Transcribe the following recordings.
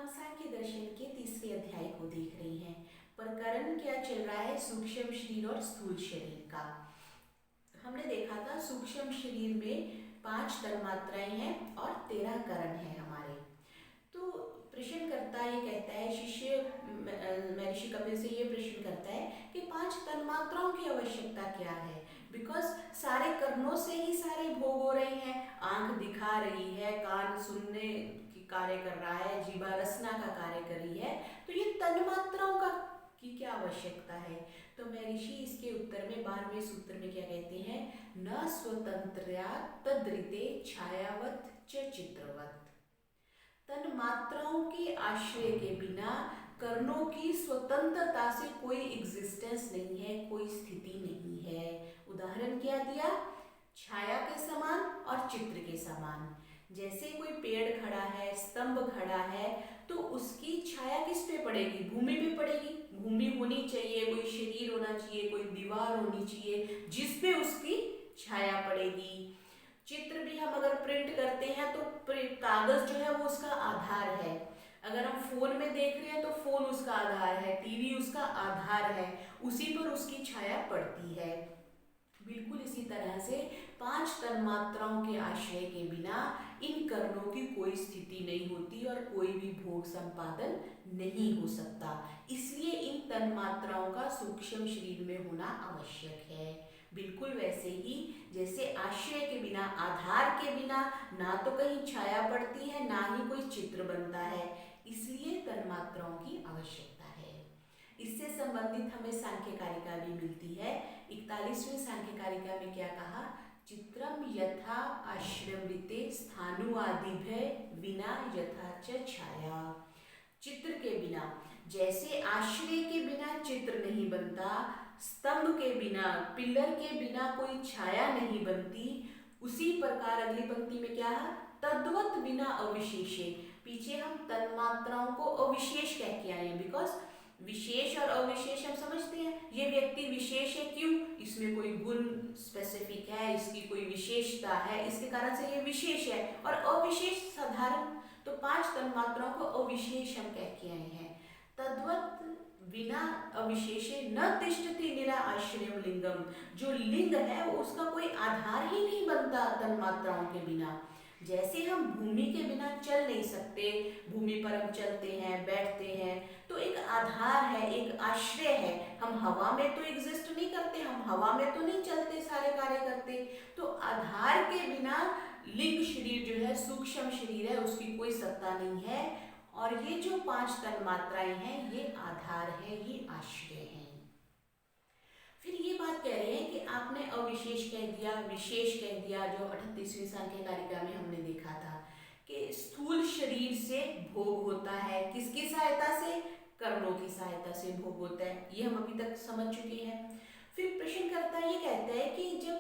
हम सांख्य दर्शन के तीसरे अध्याय को देख रहे हैं। प्रकरण क्या चल रहा है? सूक्ष्म शरीर और स्थूल शरीर का। हमने देखा था सूक्ष्म शरीर में 5 तन्मात्राएं हैं और 13 करण हैं हमारे। तो प्रश्नकर्ता ये कहता है, शिष्य महर्षि कपिल से ये प्रश्न करता है कि 5 तन्मात्राओं की आवश्यकता क्या है? बिकॉज सारे कर्णों से ही सारे भोग हो रहे हैं। आंख दिखा रही है, कान सुनने की कार्य कर रहा है, जीवा रसना का कार्य कर रही है, तो ये तन्मात्राओं का की क्या आवश्यकता है? तो महर्षि इसके उत्तर में 12वें सूत्र में क्या कहते हैं? न स्वतंत्रया तद्रिते छायावत च चित्रवत। तन्मात्राओं के आश्रय के बिना कर्णों की स्वतंत्रता से कोई एग्जिस्टेंस नहीं है, कोई स्थिति नहीं है। उदाहरण क्या दिया? छाया के समान और चित्र के समान। जैसे कोई पेड़ खड़ा है, स्तंभ खड़ा है, तो उसकी छाया किस पे पड़ेगी? भूमि पे पड़ेगी। भूमि होनी चाहिए, कोई शरीर होना चाहिए, कोई दीवार होनी चाहिए जिस पे उसकी छाया पड़ेगी। चित्र भी हम अगर प्रिंट करते हैं तो कागज जो है वो उसका आधार है। अगर हम फोन में देख रहे हैं तो फोन उसका आधार है, टीवी उसका आधार है, उसी पर उसकी छाया पड़ती है। बिल्कुल इसी तरह से 5 तन्मात्राओं के आश्रय के बिना इन कर्णों की कोई स्थिति नहीं होती और कोई भी भोग संपादन नहीं हो सकता। इसलिए इन तन्मात्राओं का सूक्ष्म शरीर में होना आवश्यक है। बिल्कुल वैसे ही जैसे आश्रय के बिना, आधार के बिना ना तो कहीं छाया पड़ती है, ना ही कोई चित्र बनता है, इसलिए तन्मात्राओं की आवश्यकता है। इससे संबंधित हमें सांख्य कारिका भी मिलती है। 41वें सांख्य कारिका में क्या कहा? चित्रम यथा आश्रमृते स्थाणुआदिभ्य विना यथा च छाया। चित्र के बिना, जैसे आश्रय के बिना चित्र नहीं बनता, स्तंभ के बिना, पिलर के बिना कोई छाया नहीं बनती, उसी प्रकार अगली पंक्ति में क्या है? तद्वत बिना अविशेषे। पीछे हम तन्मात्राओं को अविशेष कह के आए हैं, बिकॉज विशेष और अविशेष हम समझते हैं, ये व्यक्ति विशेष है, क्यों? इसमें कोई गुण स्पेसिफिक है, इसकी कोई विशेषता है, इसके कारण से ये विशेष है। और अविशेष साधारण, तो 5 तन्मात्राओं को अविशेष हम कह के आए हैं। तद्वत बिना अविशेषे न तिष्ठति निरा आश्रयम लिंगम। जो लिंग है वो उसका कोई आधार ही नहीं बनता तन्मात्राओं के बिना। जैसे हम भूमि के बिना चल नहीं सकते, भूमि पर हम चलते हैं, बैठते हैं, तो एक आधार है, एक आश्रय है। हम हवा में तो एग्जिस्ट नहीं करते, हम हवा में तो नहीं चलते, सारे कार्य करते, तो आधार के बिना लिंग शरीर जो है, सूक्ष्म शरीर है, उसकी कोई सत्ता नहीं है। और ये जो 5 तन्मात्राएं हैं, ये आधार है, ये आश्रय है। फिर ये बात कह रहे हैं कि आपने अविशेष कह दिया, विशेष कह दिया, जो 38वीं सांख्य कारिका में हमने देखा था कि स्थूल शरीर से भोग होता है। किसकी सहायता से? कर्णों की सहायता से भोग होता है। ये हम अभी तक समझ चुके हैं। फिर प्रश्नकर्ता ये कहता है कि जब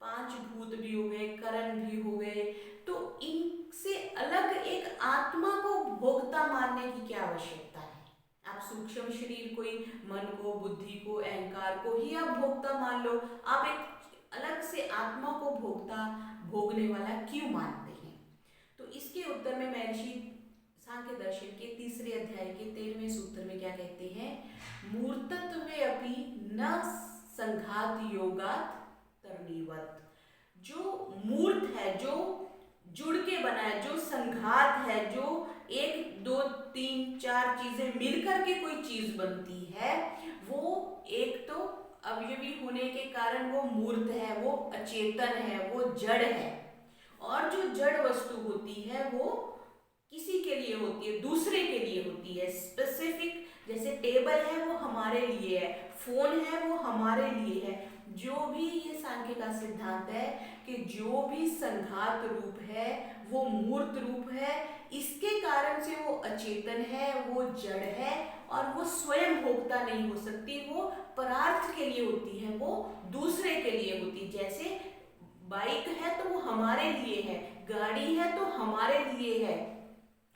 5 भूत भी हो गए, करण भी हो गए, तो इनसे अलग एक आत्मा को भोक्ता मानने की क्या आवश्यकता है? आप सूक्ष्म शरीर, कोई मन को, बुद्धि को, अहंकार को ही आप भोक्ता मान लो, आप एक अलग से आत्मा को भोक्ता, भोगने वाला क्यों मानते हैं? तो इसके उत्तर में महर्षि सांख्य दर्शन के तीसरे अध्याय के 13वें सूत्र में क्या कहते हैं? मूर्तत्वे अपि न संघात योगात तरणीवत। जो मूर्त है, जो जुड़ के बना है, जो संघात है, जो 1 2 3 4 चीजें मिलकर के कोई चीज बनती है, वो एक तो अवयवी होने के कारण वो मूर्त है, वो अचेतन है, वो जड़ है। और जो जड़ वस्तु होती है वो किसी के लिए होती है, दूसरे के लिए होती है, स्पेसिफिक। जैसे टेबल है वो हमारे लिए है, फोन है वो हमारे लिए है। जो भी ये सांख्य का सिद्धांत है कि जो भी संघात रूप है वो मूर्त रूप है, इसके कारण से वो अचेतन है, वो जड़ है, और वो स्वयं भोक्ता नहीं हो सकती, वो परार्थ के लिए होती है, वो दूसरे के लिए होती है। जैसे बाइक है तो वो हमारे लिए है, गाड़ी है तो हमारे लिए है।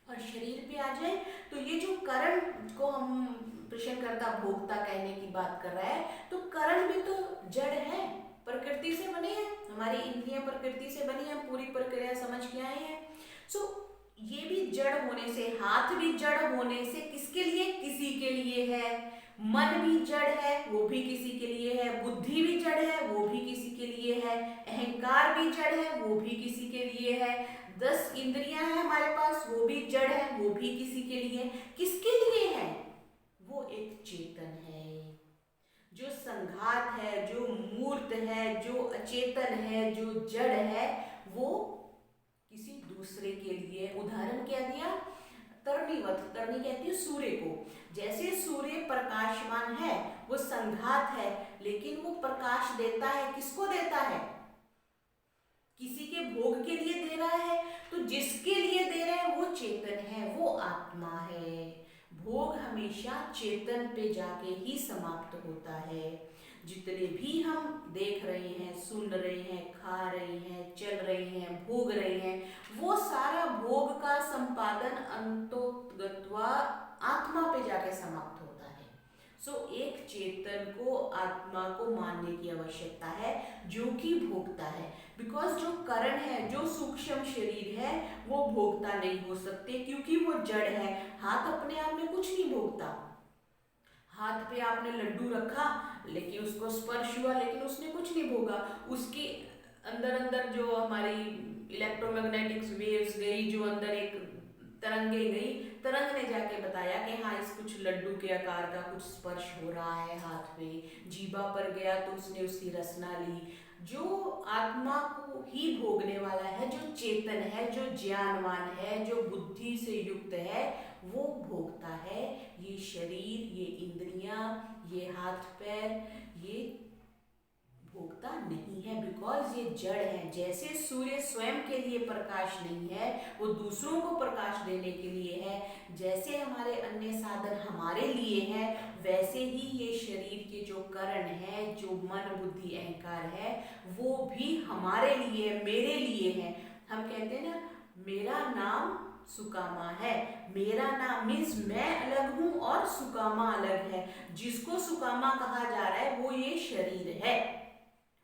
और शरीर पे आ जाए तो ये जो करण को हम प्रश्नकर्ता भोक्ता कहने की बात कर रहा है, तो करण भी तो जड़ है, प्रकृति से बने हैं, हमारी इंद्रियां प्रकृति से बनी है, पूरी प्रक्रिया समझ के आए हैं। सो ये भी जड़ होने से, हाथ भी जड़ होने से किसके लिए, किसी के लिए है। मन भी जड़ है, वो भी किसी के लिए है। बुद्धि भी जड़ है, वो भी किसी के लिए है। अहंकार भी जड़ है, वो भी किसी के लिए है। 10 इंद्रियां हैं हमारे पास, वो भी जड़ है, वो भी किसी के लिए। किसके लिए है, वो एक चेतन है। जो संघात है, जो मूर्त है, जो अचेतन है, जो जड़ है, वो किसी दूसरे के लिए। उदाहरण क्या दिया, तरणीवत, तरणी कहती है सूर्य को। जैसे सूर्य प्रकाशमान है, वो संघात है, लेकिन वो प्रकाश देता है, किसको देता है, किसी के भोग के लिए दे रहा है। तो जिसके लिए दे रहे हैं वो चेतन है, वो आत्मा है। भोग हमेशा चेतन पे जाके ही समाप्त होता है। जितने भी हम देख रहे हैं, सुन रहे हैं, खा रहे हैं, चल रहे हैं, भोग रहे हैं, वो सारा भोग का संपादन अंतोगत्वा आत्मा पे जाके समाप्त होता है। सो एक चेतन को, आत्मा को मानने की आवश्यकता है, जो कि भोगता है। बिकॉज जो करण है, जो सूक्ष्म शरीर है, वो भोगता नहीं हो सकते, क्योंकि वो जड़ है। हाथ अपने आप में कुछ नहीं भोगता। हाथ पे आपने लड्डू रखा, लेकिन उसको स्पर्श हुआ, लेकिन उसने कुछ नहीं भोगा। उसके अंदर अंदर जो हमारी इलेक्ट्रोमैग्नेटिक्स वेव्स गई, जो अंदर एक तरंगे गई, तरंग ने जाके बताया कि हाँ, इस कुछ लड्डू के आकार का कुछ स्पर्श हो रहा है हाथ पे। जीभा पर गया तो उसने उसकी रसना ली। जो आत्मा को ही भोगने वाला है, जो चेतन है, जो ज्ञानवान है, जो बुद्धि से युक्त है, वो भोगता है। ये शरीर, ये इंद्रियां, ये हाथ पैर, ये भोगता नहीं है, बिकॉज ये जड़ है। जैसे सूर्य स्वयं के लिए प्रकाश नहीं है, वो दूसरों को प्रकाश देने के लिए है। जैसे हमारे अन्य साधन हमारे लिए हैं, वैसे ही ये शरीर के जो करण है, जो मन बुद्धि अहंकार है, वो भी हमारे लिए, मेरे लिए है। हम कहते हैं ना, मेरा नाम सुकामा है। मेरा नाम मीन्स मैं अलग हूं और सुकामा अलग है। जिसको सुकामा कहा जा रहा है वो ये शरीर है।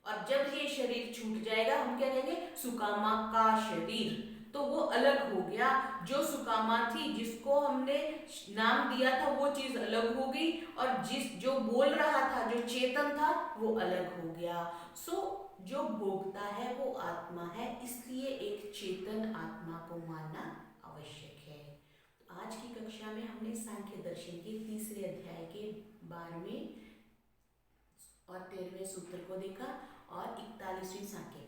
और जब ये शरीर छूट जाएगा, हम क्या कहेंगे, सुकामा का शरीर। तो वो अलग हो गया। जो सुकामा थी, जिसको हमने नाम दिया था, वो चीज अलग हो गई। और जो बोल रहा था, जो चेतन था, वो अलग हो गया। सो जो भोगता है वो आत्मा है, इसलिए एक चेतन आत्मा को मानना आवश्यक है। तो आज की कक्षा में हमने सांख्य दर्शन के तीसरे अध्याय के 12वें और 13वें सूत्र को देखा और 41वीं सांख्य